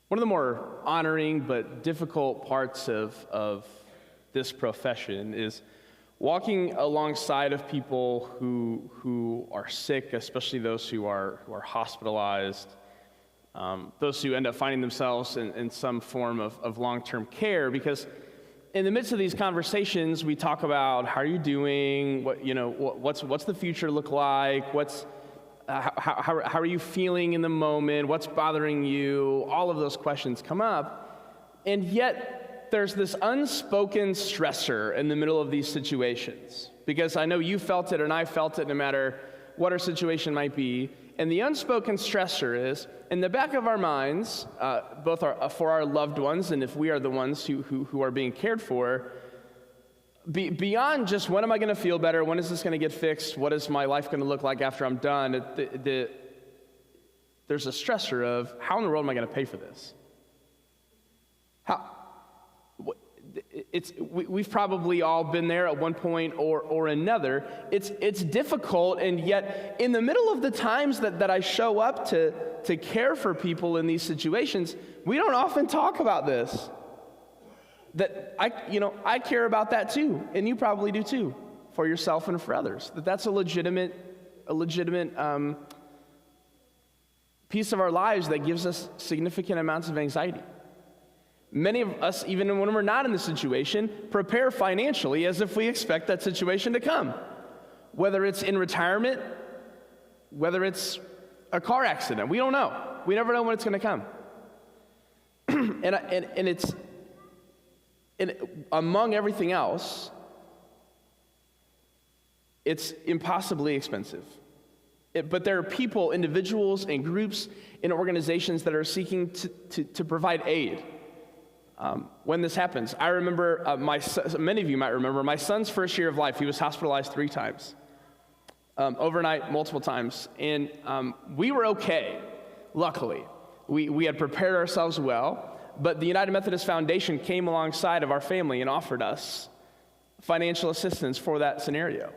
One of the more honoring but difficult parts of this profession is walking alongside of people who are sick, especially those who are hospitalized, those who end up finding themselves in some form of long-term care. Because in the midst of these conversations, we talk about how are you doing, what's the future look like, how are you feeling in the moment, what's bothering you, all of those questions come up. And yet there's this unspoken stressor in the middle of these situations, because I know you felt it and I felt it, no matter what our situation might be. And the unspoken stressor is, in the back of our minds, both for our loved ones and if we are the ones who are being cared for, beyond just when am I going to feel better, when is this going to get fixed, what is my life going to look like after I'm done, there's a stressor of how in the world am I going to pay for this? We've probably all been there at one point or another. It's difficult, and yet in the middle of the times that I show up to care for people in these situations, we don't often talk about this. That I care about that too, and you probably do too, for yourself and for others. That's a legitimate piece of our lives that gives us significant amounts of anxiety. Many of us, even when we're not in the situation, prepare financially as if we expect that situation to come. Whether it's in retirement, whether it's a car accident, we don't know. We never know when it's going to come. And among everything else, it's impossibly expensive. But there are people, individuals, and groups and organizations that are seeking to provide aid when this happens. I remember, many of you might remember, my son's first year of life, he was hospitalized 3 times, overnight, multiple times. And we were okay, luckily. We had prepared ourselves well. But the United Methodist Foundation came alongside of our family and offered us financial assistance for that scenario.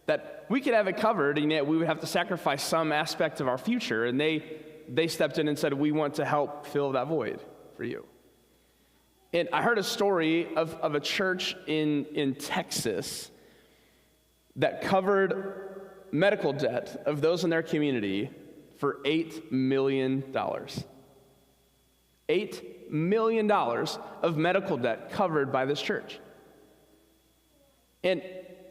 That we could have it covered, and yet we would have to sacrifice some aspect of our future. And they stepped in and said, we want to help fill that void for you. And I heard a story of a church in Texas that covered medical debt of those in their community for $8 million. $8 million of medical debt covered by this church. And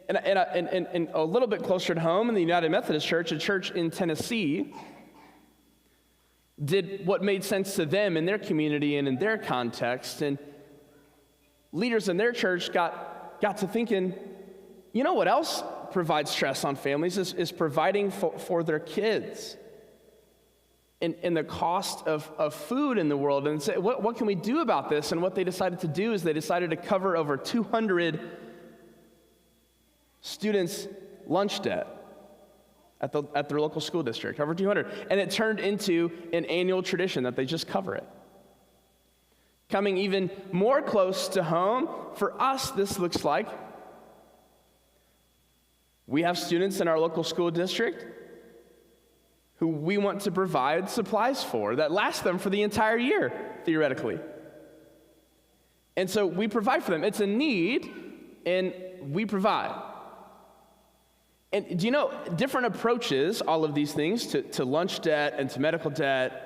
a little bit closer to home, in the United Methodist Church, a church in Tennessee did what made sense to them in their community and in their context. And leaders in their church got to thinking, you know what else provides stress on families is providing for their kids. And the cost of food in the world, and say, what can we do about this? And what they decided to do is they decided to cover over 200 students' lunch debt at their local school district, over 200. And it turned into an annual tradition that they just cover it. Coming even more close to home, for us, this looks like we have students in our local school district who we want to provide supplies for that last them for the entire year, theoretically. And so we provide for them. It's a need, and we provide. And do you know, different approaches, all of these things, to lunch debt and to medical debt,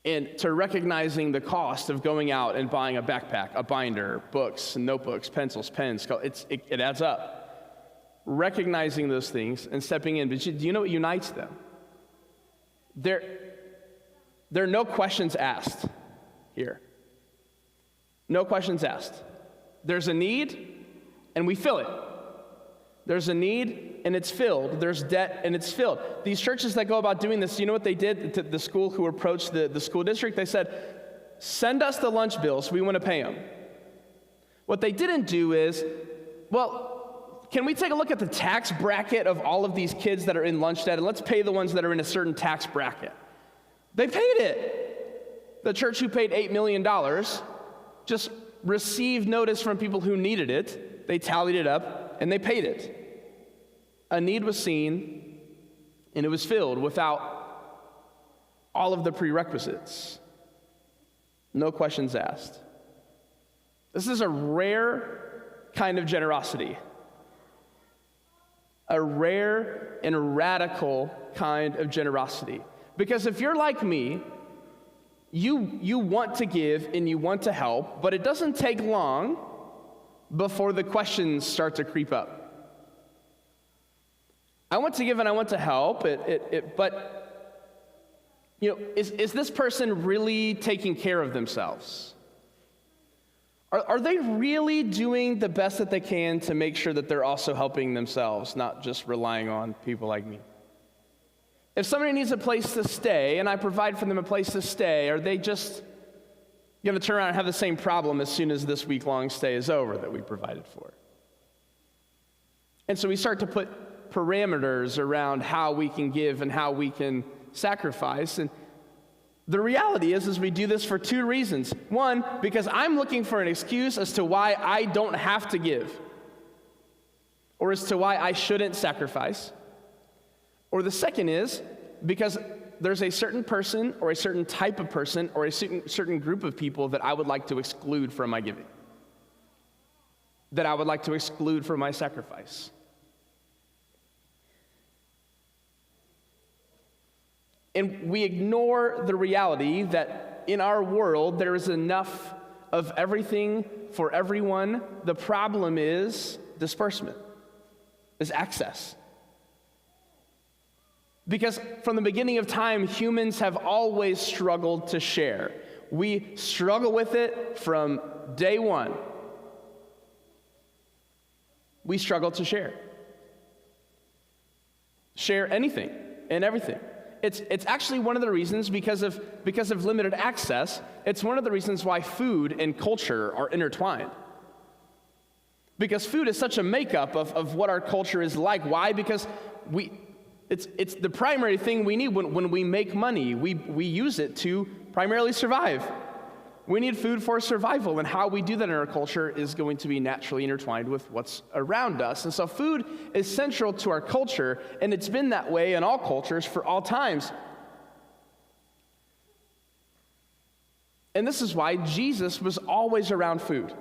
and to recognizing the cost of going out and buying a backpack, a binder, books, notebooks, pencils, pens, it adds up. Recognizing those things and stepping in. But do you know what unites them? There are no questions asked here. No questions asked. There's a need, and we fill it. There's a need, and it's filled. There's debt, and it's filled. These churches that go about doing this, you know what they did to the school who approached the school district? They said, send us the lunch bills. We want to pay them. What they didn't do is, can we take a look at the tax bracket of all of these kids that are in lunch debt, and let's pay the ones that are in a certain tax bracket? They paid it. The church who paid $8 million just received notice from people who needed it. They tallied it up, and they paid it. A need was seen, and it was filled without all of the prerequisites. No questions asked. This is a rare kind of generosity. A rare and radical kind of generosity. Because if you're like me, you want to give and you want to help, but it doesn't take long before the questions start to creep up. I want to give and I want to help, but is this person really taking care of themselves? Are they really doing the best that they can to make sure that they're also helping themselves, not just relying on people like me? If somebody needs a place to stay and I provide for them a place to stay, are they just going to turn around and have the same problem as soon as this week-long stay is over that we provided for? And so we start to put parameters around how we can give and how we can sacrifice. And the reality is we do this for two reasons. One, because I'm looking for an excuse as to why I don't have to give, or as to why I shouldn't sacrifice. Or the second is because there's a certain person or a certain type of person or a certain group of people that I would like to exclude from my giving, that I would like to exclude from my sacrifice. And we ignore the reality that in our world there is enough of everything for everyone. The problem is disbursement, is access. Because from the beginning of time, humans have always struggled to share. We struggle with it from day one. We struggle to share. Share anything and everything. It's actually one of the reasons, because of limited access, it's one of the reasons why food and culture are intertwined. Because food is such a makeup of what our culture is like. Why? Because it's the primary thing we need when we make money. We use it to primarily survive. We need food for survival, and how we do that in our culture is going to be naturally intertwined with what's around us. And so food is central to our culture, and it's been that way in all cultures for all times. And this is why Jesus was always around food.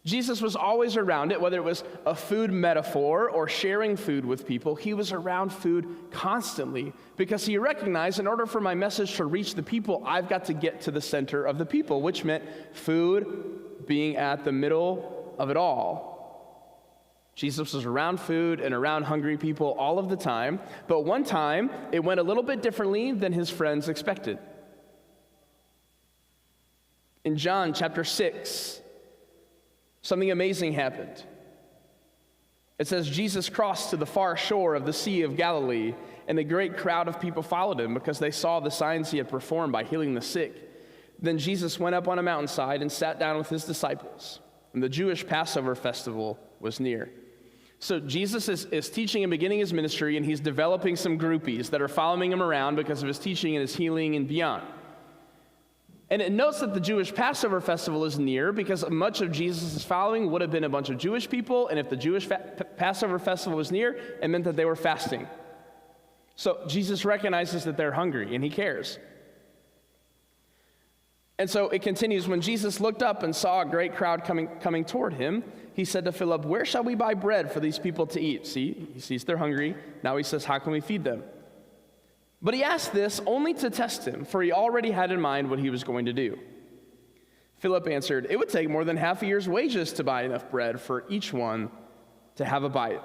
Jesus was always around it, whether it was a food metaphor or sharing food with people. He was around food constantly because he recognized, in order for my message to reach the people, I've got to get to the center of the people, which meant food being at the middle of it all. Jesus was around food and around hungry people all of the time, but one time it went a little bit differently than his friends expected. In John chapter 6, something amazing happened. It says, Jesus crossed to the far shore of the Sea of Galilee, and a great crowd of people followed him because they saw the signs he had performed by healing the sick. Then Jesus went up on a mountainside and sat down with his disciples, and the Jewish Passover festival was near. So Jesus is teaching and beginning his ministry, and he's developing some groupies that are following him around because of his teaching and his healing and beyond. And it notes that the Jewish Passover festival is near because much of Jesus' following would have been a bunch of Jewish people, and if the Jewish Passover festival was near, it meant that they were fasting. So Jesus recognizes that they're hungry, and he cares. And so it continues, when Jesus looked up and saw a great crowd coming toward him, he said to Philip, "Where shall we buy bread for these people to eat?" See, he sees they're hungry. Now he says, "How can we feed them?" But he asked this only to test him, for he already had in mind what he was going to do. Philip answered, "It would take more than half a year's wages to buy enough bread for each one to have a bite."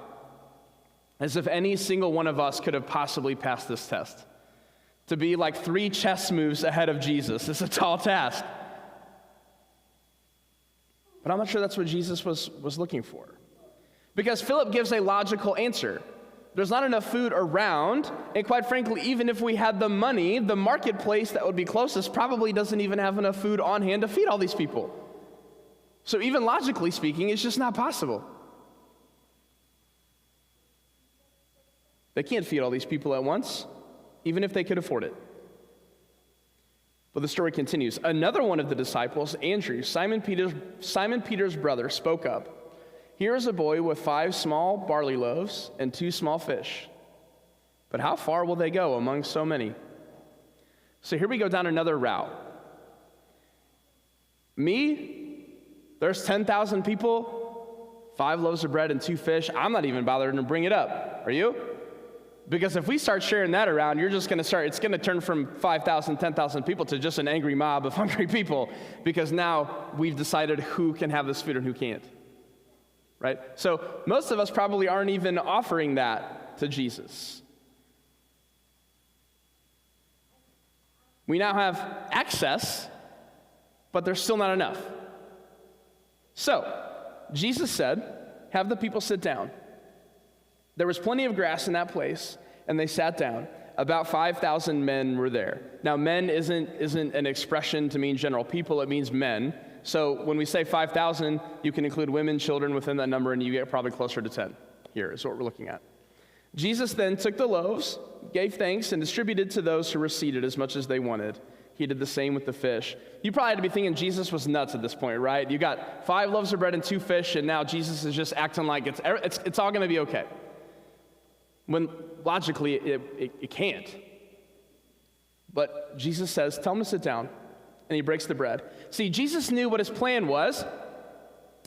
As if any single one of us could have possibly passed this test. To be like 3 chess moves ahead of Jesus is a tall task. But I'm not sure that's what Jesus was looking for. Because Philip gives a logical answer. There's not enough food around, and quite frankly, even if we had the money, the marketplace that would be closest probably doesn't even have enough food on hand to feed all these people. So even logically speaking, it's just not possible. They can't feed all these people at once, even if they could afford it. But the story continues. Another one of the disciples, Andrew, Simon Peter's brother, spoke up. "Here is a boy with 5 small barley loaves and 2 small fish. But how far will they go among so many?" So here we go down another route. Me, there's 10,000 people, 5 loaves of bread and 2 fish. I'm not even bothering to bring it up. Are you? Because if we start sharing that around, it's going to turn from 5,000, 10,000 people to just an angry mob of hungry people, because now we've decided who can have this food and who can't. Right? So most of us probably aren't even offering that to Jesus. We now have access, but there's still not enough. So, Jesus said, have the people sit down. There was plenty of grass in that place, and they sat down. About 5,000 men were there. Now, men isn't an expression to mean general people, it means men. So when we say 5,000, you can include women, children within that number, and you get probably closer to 10. Here is what we're looking at. Jesus then took the loaves, gave thanks, and distributed to those who were seated as much as they wanted. He did the same with the fish. You probably had to be thinking Jesus was nuts at this point, right? You got 5 loaves of bread and 2 fish, and now Jesus is just acting like it's all going to be okay. When logically it can't. But Jesus says, tell them to sit down, and he breaks the bread. See, Jesus knew what his plan was,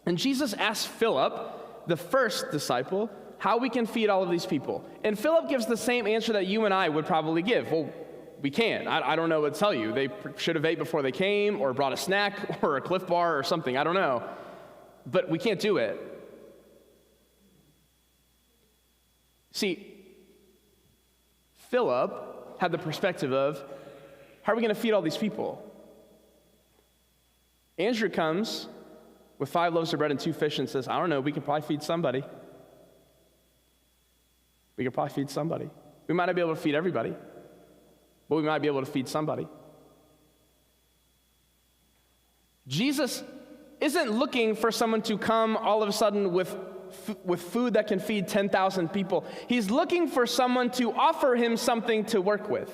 and Jesus asked Philip, the first disciple, how we can feed all of these people. And Philip gives the same answer that you and I would probably give. Well, we can't. I don't know what to tell you. They should have ate before they came, or brought a snack, or a Cliff Bar, or something. I don't know. But we can't do it. See, Philip had the perspective of, how are we going to feed all these people? Andrew comes with 5 loaves of bread and 2 fish and says, I don't know, we could probably feed somebody. We could probably feed somebody. We might not be able to feed everybody, but we might be able to feed somebody. Jesus isn't looking for someone to come all of a sudden with food that can feed 10,000 people. He's looking for someone to offer him something to work with.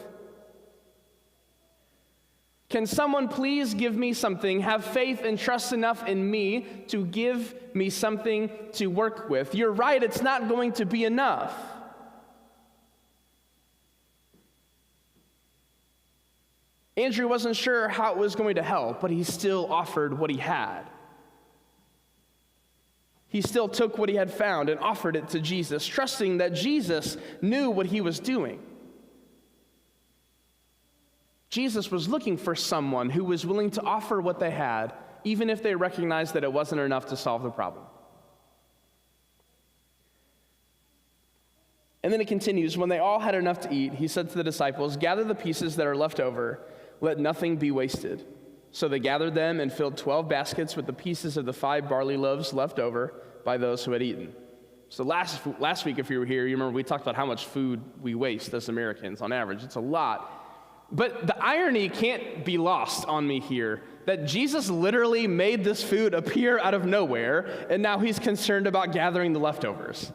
Can someone please give me something, have faith and trust enough in me to give me something to work with? You're right, it's not going to be enough. Andrew wasn't sure how it was going to help, but he still offered what he had. He still took what he had found and offered it to Jesus, trusting that Jesus knew what he was doing. Jesus was looking for someone who was willing to offer what they had, even if they recognized that it wasn't enough to solve the problem. And then it continues, when they all had enough to eat, he said to the disciples, gather the pieces that are left over, let nothing be wasted. So they gathered them and filled 12 baskets with the pieces of the 5 barley loaves left over by those who had eaten. So last week, if you were here, you remember we talked about how much food we waste as Americans on average. It's a lot. But the irony can't be lost on me here, that Jesus literally made this food appear out of nowhere, and now he's concerned about gathering the leftovers.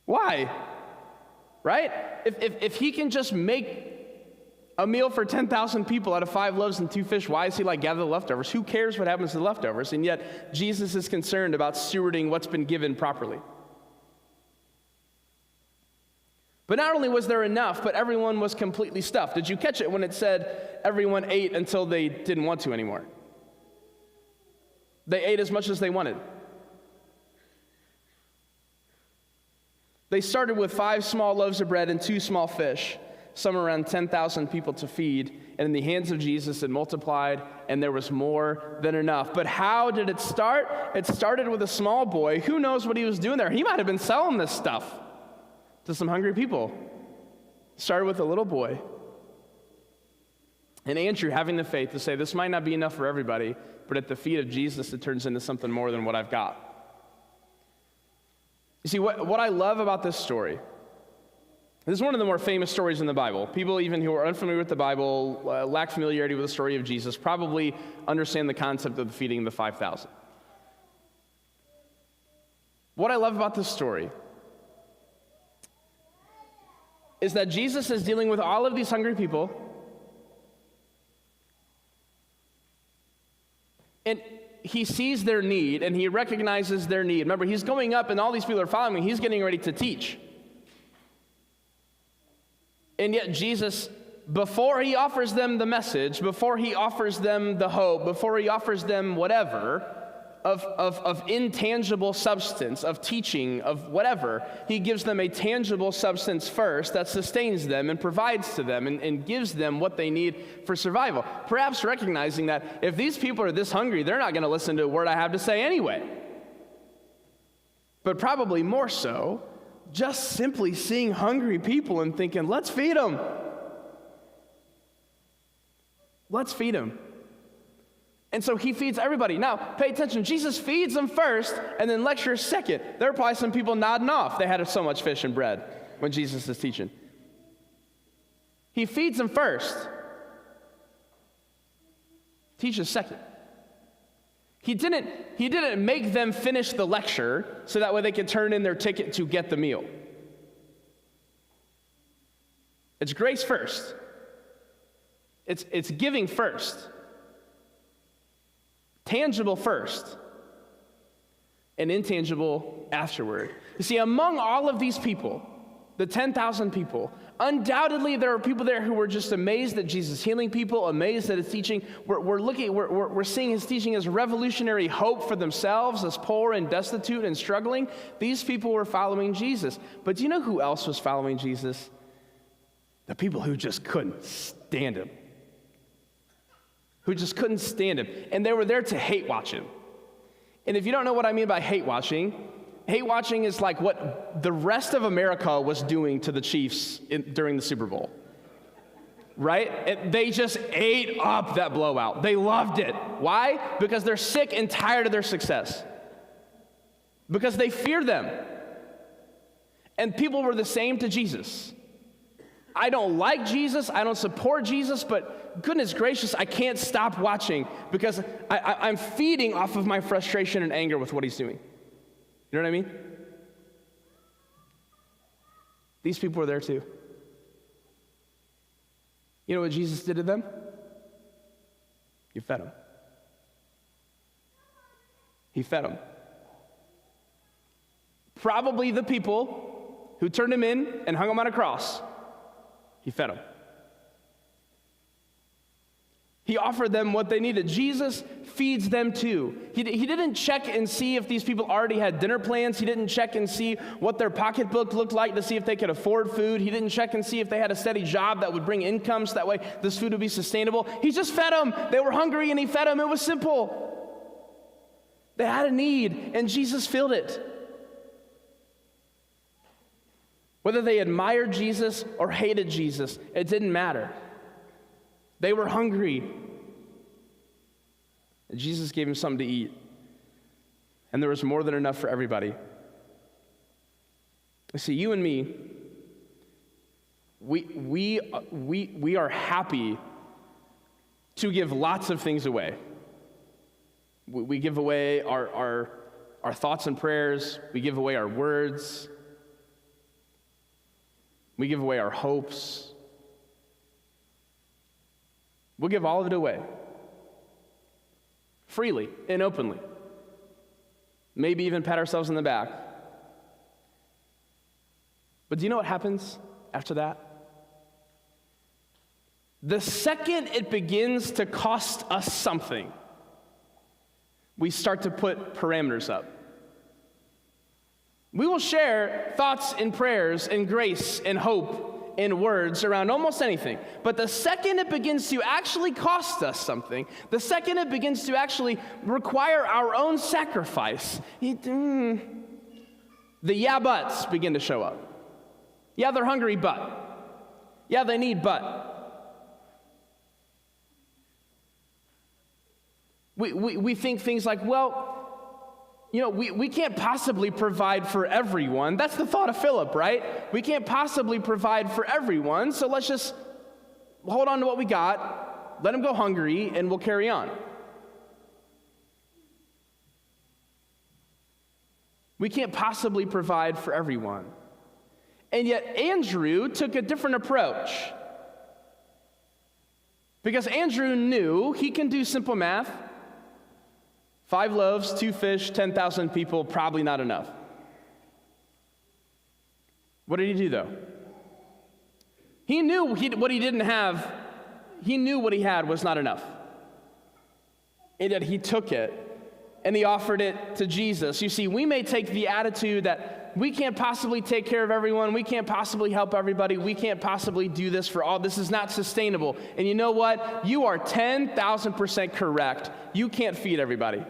Why? Right? If he can just make a meal for 10,000 people out of 5 loaves and 2 fish, why is he like, gather the leftovers? Who cares what happens to the leftovers? And yet, Jesus is concerned about stewarding what's been given properly. But not only was there enough, but everyone was completely stuffed. Did you catch it when it said everyone ate until they didn't want to anymore? They ate as much as they wanted. They started with 5 small loaves of bread and 2 small fish, some around 10,000 people to feed, and in the hands of Jesus it multiplied, and there was more than enough. But how did it start? It started with a small boy. Who knows what he was doing there? He might have been selling this stuff to some hungry people. Started with a little boy. And Andrew having the faith to say, this might not be enough for everybody, but at the feet of Jesus, it turns into something more than what I've got. You see, what I love about this story, this is one of the more famous stories in the Bible. People even who are unfamiliar with the Bible, lack familiarity with the story of Jesus, probably understand the concept of feeding the 5,000. What I love about this story is that Jesus is dealing with all of these hungry people, and he sees their need, and he recognizes their need. Remember, he's going up, and all these people are following him. He's getting ready to teach. And yet Jesus before he offers them the message, before he offers them the hope, before he offers them whatever, of intangible substance, of teaching, of whatever, he gives them a tangible substance first that sustains them and provides to them and gives them what they need for survival. Perhaps recognizing that if these people are this hungry, they're not going to listen to a word I have to say anyway. But probably more so, just simply seeing hungry people and thinking, let's feed them. Let's feed them. And so he feeds everybody. Now, pay attention. Jesus feeds them first and then lectures second. There are probably some people nodding off. They had so much fish and bread when Jesus is teaching. He feeds them first. Teaches second. He didn't make them finish the lecture so that way they could turn in their ticket to get the meal. It's grace first. It's giving first. Tangible first, and intangible afterward. You see, among all of these people, the 10,000 people, undoubtedly there are people there who were just amazed at Jesus healing people, amazed at his teaching. We're seeing his teaching as revolutionary hope for themselves, as poor and destitute and struggling. These people were following Jesus. But do you know who else was following Jesus? The people who just couldn't stand him. Who just couldn't stand him. And they were there to hate watch him. And if you don't know what I mean by hate watching is like what the rest of America was doing to the Chiefs during the Super Bowl. Right? They just ate up that blowout. They loved it. Why? Because they're sick and tired of their success. Because they fear them. And people were the same to Jesus. I don't like Jesus, I don't support Jesus, but goodness gracious, I can't stop watching because I'm feeding off of my frustration and anger with what he's doing. You know what I mean? These people were there too. You know what Jesus did to them? He fed them. He fed them. Probably the people who turned him in and hung him on a cross. He fed them. He offered them what they needed. Jesus feeds them too. He didn't check and see if these people already had dinner plans. He didn't check and see what their pocketbook looked like to see if they could afford food. He didn't check and see if they had a steady job that would bring income so that way this food would be sustainable. He just fed them. They were hungry and he fed them. It was simple. They had a need and Jesus filled it. Whether they admired Jesus or hated Jesus, it didn't matter. They were hungry. And Jesus gave them something to eat. And there was more than enough for everybody. You see, you and me, we are happy to give lots of things away. We give away our thoughts and prayers. We give away our words. We give away our hopes. We'll give all of it away. Freely and openly. Maybe even pat ourselves on the back. But do you know what happens after that? The second it begins to cost us something, we start to put parameters up. We will share thoughts and prayers and grace and hope and words around almost anything. But the second it begins to actually cost us something, the second it begins to actually require our own sacrifice, the yeah buts begin to show up. Yeah, they're hungry, but. Yeah, they need, but. We think things like, well, you know, we can't possibly provide for everyone. That's the thought of Philip, right? We can't possibly provide for everyone, so let's just hold on to what we got, let them go hungry, and we'll carry on. We can't possibly provide for everyone. And yet Andrew took a different approach. Because Andrew knew he can do simple math. 5 loaves, 2 fish, 10,000 people, probably not enough. What did he do, though? He knew what he didn't have. He knew what he had was not enough. And yet he took it and he offered it to Jesus. You see, we may take the attitude that we can't possibly take care of everyone. We can't possibly help everybody. We can't possibly do this for all. This is not sustainable. And you know what? You are 10,000% correct. You can't feed everybody.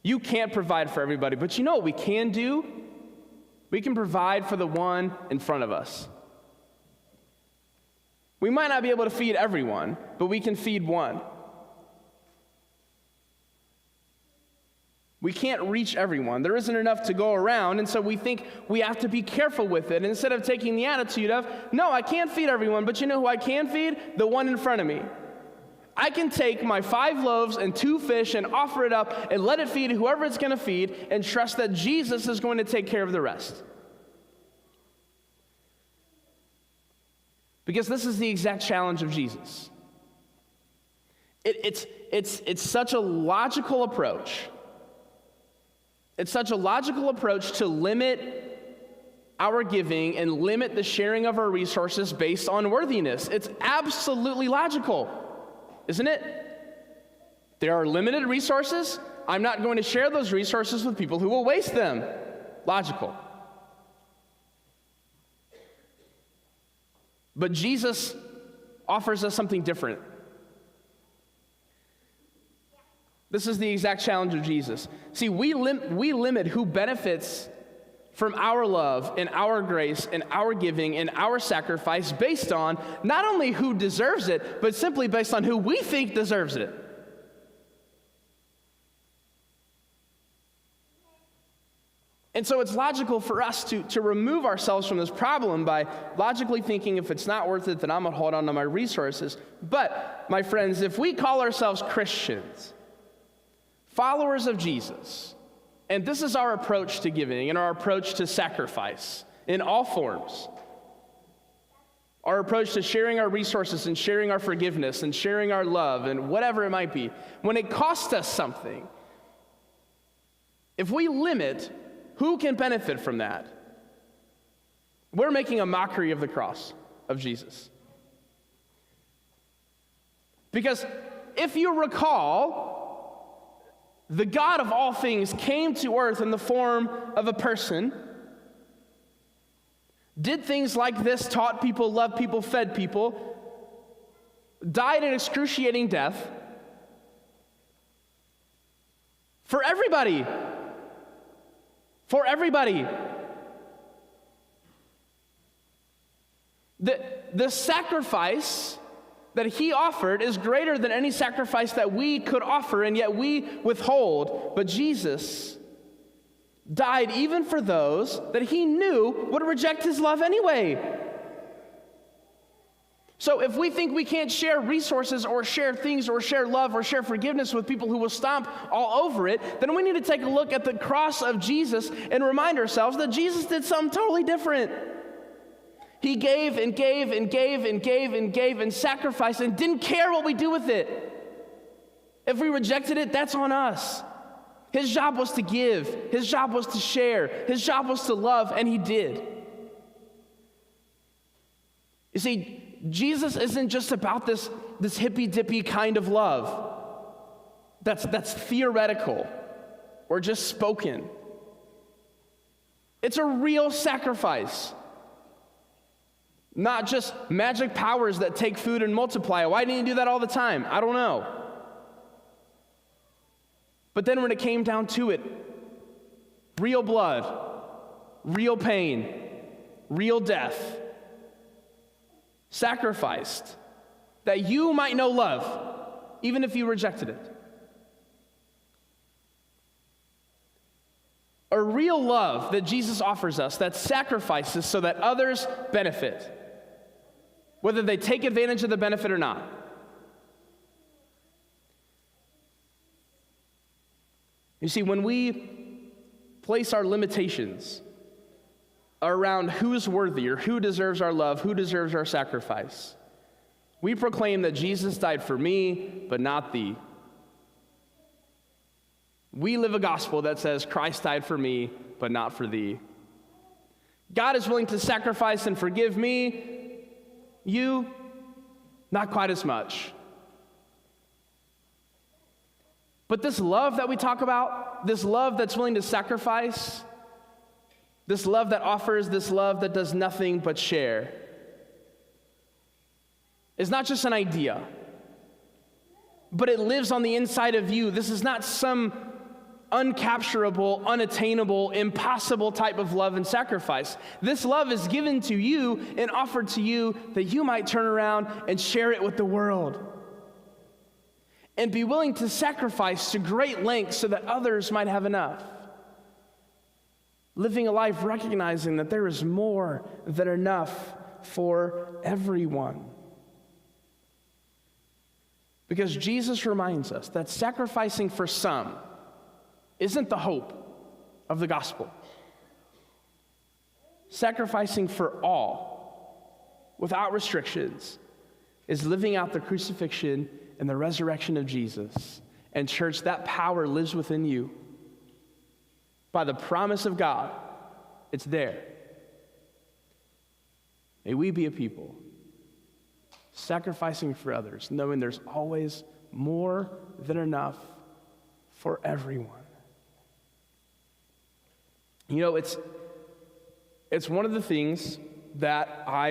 You can't provide for everybody. But you know what we can do? We can provide for the one in front of us. We might not be able to feed everyone, but we can feed one. We can't reach everyone. There isn't enough to go around, and so we think we have to be careful with it. And instead of taking the attitude of, no, I can't feed everyone, but you know who I can feed? The one in front of me. I can take my 5 loaves and 2 fish and offer it up and let it feed whoever it's going to feed and trust that Jesus is going to take care of the rest. Because this is the exact challenge of Jesus. It's such a logical approach. It's such a logical approach to limit our giving and limit the sharing of our resources based on worthiness. It's absolutely logical, isn't it? There are limited resources. I'm not going to share those resources with people who will waste them. Logical. But Jesus offers us something different. This is the exact challenge of Jesus. See, we limit who benefits from our love and our grace and our giving and our sacrifice based on not only who deserves it, but simply based on who we think deserves it. And so it's logical for us to remove ourselves from this problem by logically thinking, if it's not worth it, then I'm going to hold on to my resources. But, my friends, if we call ourselves Christians, followers of Jesus, and this is our approach to giving and our approach to sacrifice in all forms, our approach to sharing our resources and sharing our forgiveness and sharing our love and whatever it might be, when it costs us something, if we limit who can benefit from that, we're making a mockery of the cross of Jesus. Because if you recall, the God of all things came to earth in the form of a person, did things like this, taught people, loved people, fed people, died an excruciating death for everybody. For everybody. The sacrifice that he offered is greater than any sacrifice that we could offer, and yet we withhold. But Jesus died even for those that he knew would reject his love anyway. So if we think we can't share resources or share things or share love or share forgiveness with people who will stomp all over it, then we need to take a look at the cross of Jesus and remind ourselves that Jesus did something totally different. He gave and gave and gave and gave and gave and sacrificed and didn't care what we do with it. If we rejected it, that's on us. His job was to give. His job was to share. His job was to love, and he did. You see, Jesus isn't just about this hippy-dippy kind of love that's theoretical or just spoken. It's a real sacrifice. Not just magic powers that take food and multiply. Why didn't he do that all the time? I don't know. But then when it came down to it, real blood, real pain, real death, sacrificed that you might know love, even if you rejected it. A real love that Jesus offers us that sacrifices so that others benefit, whether they take advantage of the benefit or not. You see, when we place our limitations around who's worthy or who deserves our love, who deserves our sacrifice, we proclaim that Jesus died for me, but not thee. We live a gospel that says Christ died for me, but not for thee. God is willing to sacrifice and forgive me, You, not quite as much. But this love that we talk about, this love that's willing to sacrifice, this love that offers, this love that does nothing but share, is not just an idea, but it lives on the inside of you. This is not some uncapturable, unattainable, impossible type of love and sacrifice. This love is given to you and offered to you that you might turn around and share it with the world and be willing to sacrifice to great lengths so that others might have enough. Living a life recognizing that there is more than enough for everyone. Because Jesus reminds us that sacrificing for some isn't the hope of the gospel. Sacrificing for all, without restrictions, is living out the crucifixion and the resurrection of Jesus. And church, that power lives within you. By the promise of God, it's there. May we be a people sacrificing for others, knowing there's always more than enough for everyone. You know, it's one of the things that I